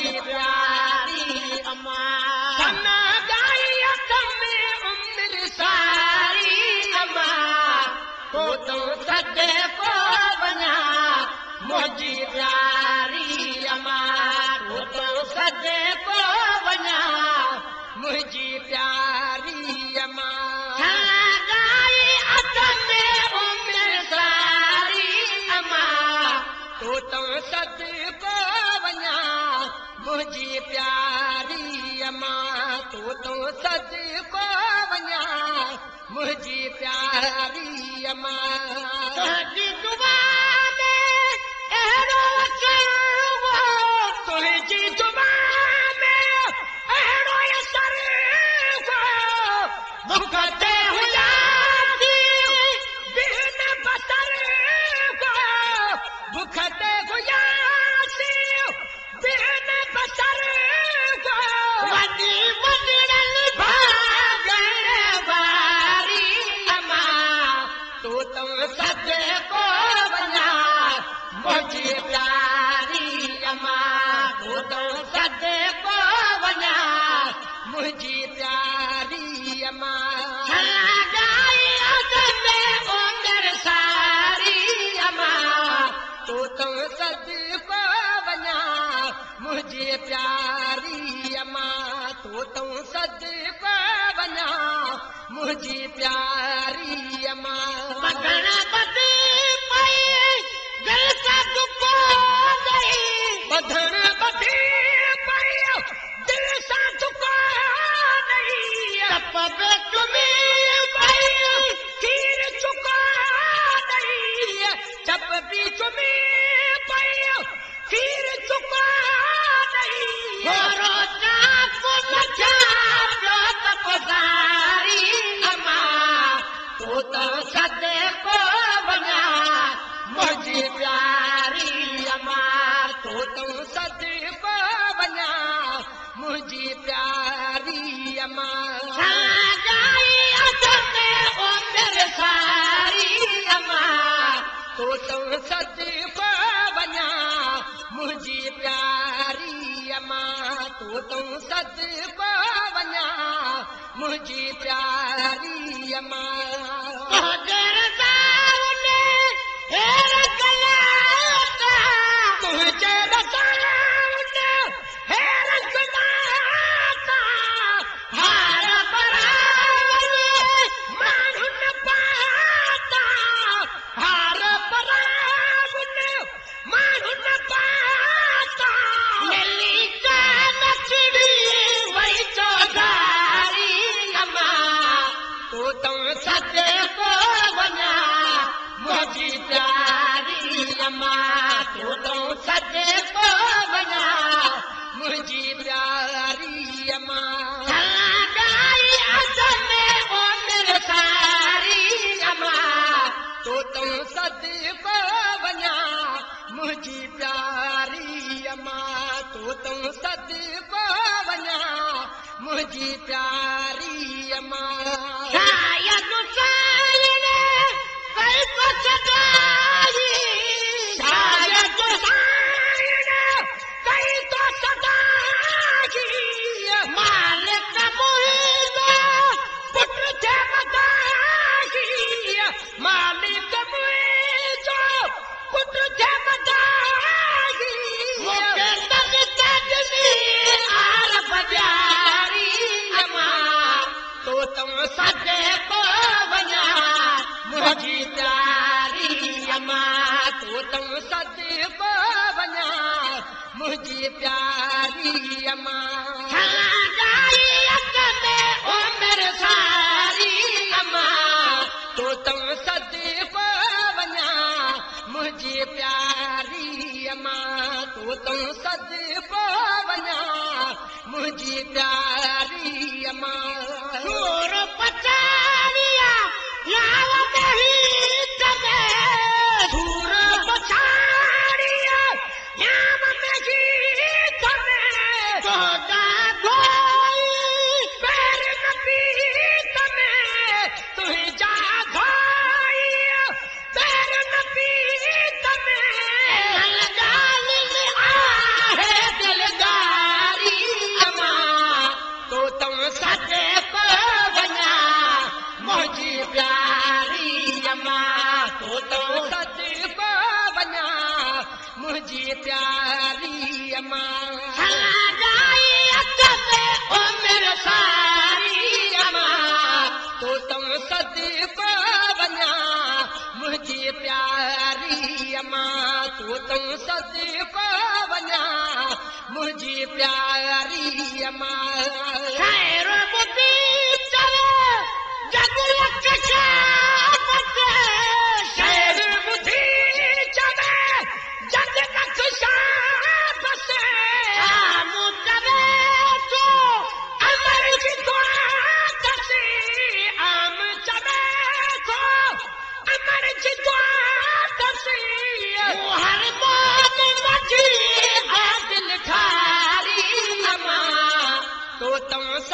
मुझी प्यारी अम्मा सना गाई में उम्र सारी अम्मा तो सदे को बना मुझी प्यारी अम्मा तो सदे को बना मुझी प्यारी अम्मा सदको वञा मुंहिंजी प्यारी अम्मा तूं सदको वञा मुंहिंजी प्यारी अम्मा तुंहिंजी दुआ में अहिड़ो चयो तुंहिंजी दुआ में अहिड़ो असर मुख ते हुयासी बिन बसर मुख ते हुयासी बिन बसर वॾी वॾड़ल भाॻण वारी अम्मा तूं सदको वञा मुंहिंजी प्यारी अम्मा तूं सदको वञा मुंहिंजी प्यारी अम्मा तूं सदको वञा मुंहिंजी प्यारी अम्मा तूं सदको वञा मुंहिंजी प्यारी अम्मा बधण बधी पई दिल सां दुको गई बधण बधी पई दिल सां दुको गई टप में चुमी पई खीर चुको गई टप भी चुमी खीर चुका नहीं होरो चाप लगा पसारी अम्मा तूं सदको वञा मुंहिंजी प्यारी अम्मा तूं सदको वञा मुंहिंजी प्यारी अम्मा सारी अम्मा तूं सदको वञा मुंहिंजी प्यारी अम्मा तूं सदको वञा मुंहिंजी प्यारी अम्मा तुंहिंजे हार बराबरि माण्हुनि पाता हार बराबरि माण्हुनि पाता मिली नचड़ी वई चौधारी अम्मा तूं सदको वञा मुंहिंजी प्यारी अम्मा तूं सदको वञा मुंहिंजी प्यारी अम्मा तूं सदको वञा मुंहिंजी प्यारी अम्मा तूं सदको वञा मुंहिंजी प्यारी अम्मा मालिक मुंहिंजो पुटु थे वॾाई मूंखे आर बजारी अम्मा तूं सदको वञा मुंहिंजी प्यारी अम्मा तूं सदको वञा मुंहिंजी प्यारी अम्मा सारी अम्मा तूं सदको वञा मुंहिंजी प्यारी अम्मा तूं सदको वञा मुंहिंजी प्यारी अम्मा पचारिया तो सदको वञा मुंहिंजी प्यारी अमां तो सदको वञा मुंहिंजी प्यारी अमां तो सदको वञा मुंहिंजी प्यारी अमां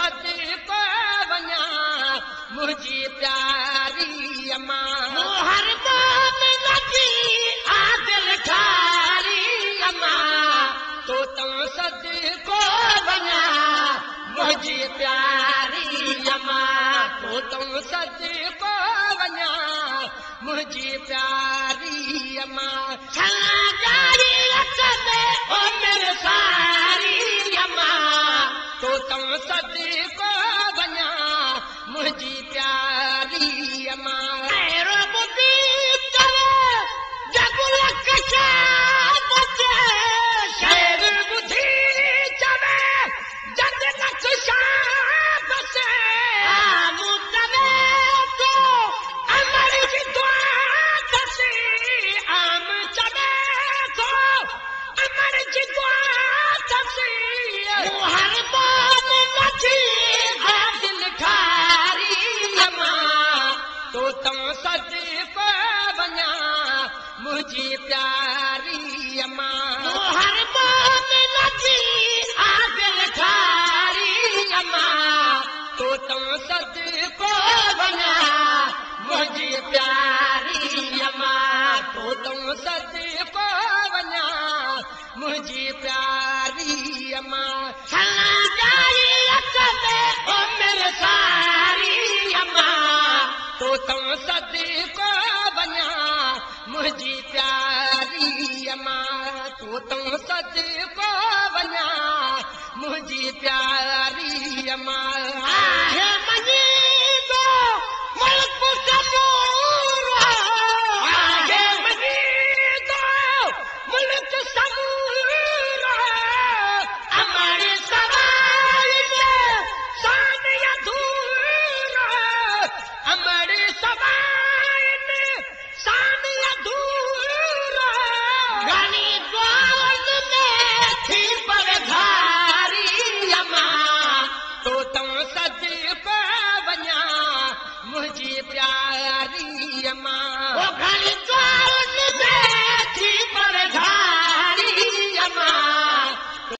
सदको वञा मुंहिंजी प्यारी अमां तो सदको वञा मुंहिंजी प्यारी अमां तो सदको वञा मुंहिंजी प्यारी अमां तो सदको वञा मुंहिंजी प्यारी अमां सदको वञा मुंहिंजी प्यारी अमां तो सदको वञा मुंहिंजी प्यारी अमां तो सदको वञा मुंहिंजी प्यारी अमां तो सदको वञा मुंहिंजी प्यारी अमां तो सदको वञा मुंहिंजी प्यारी अमां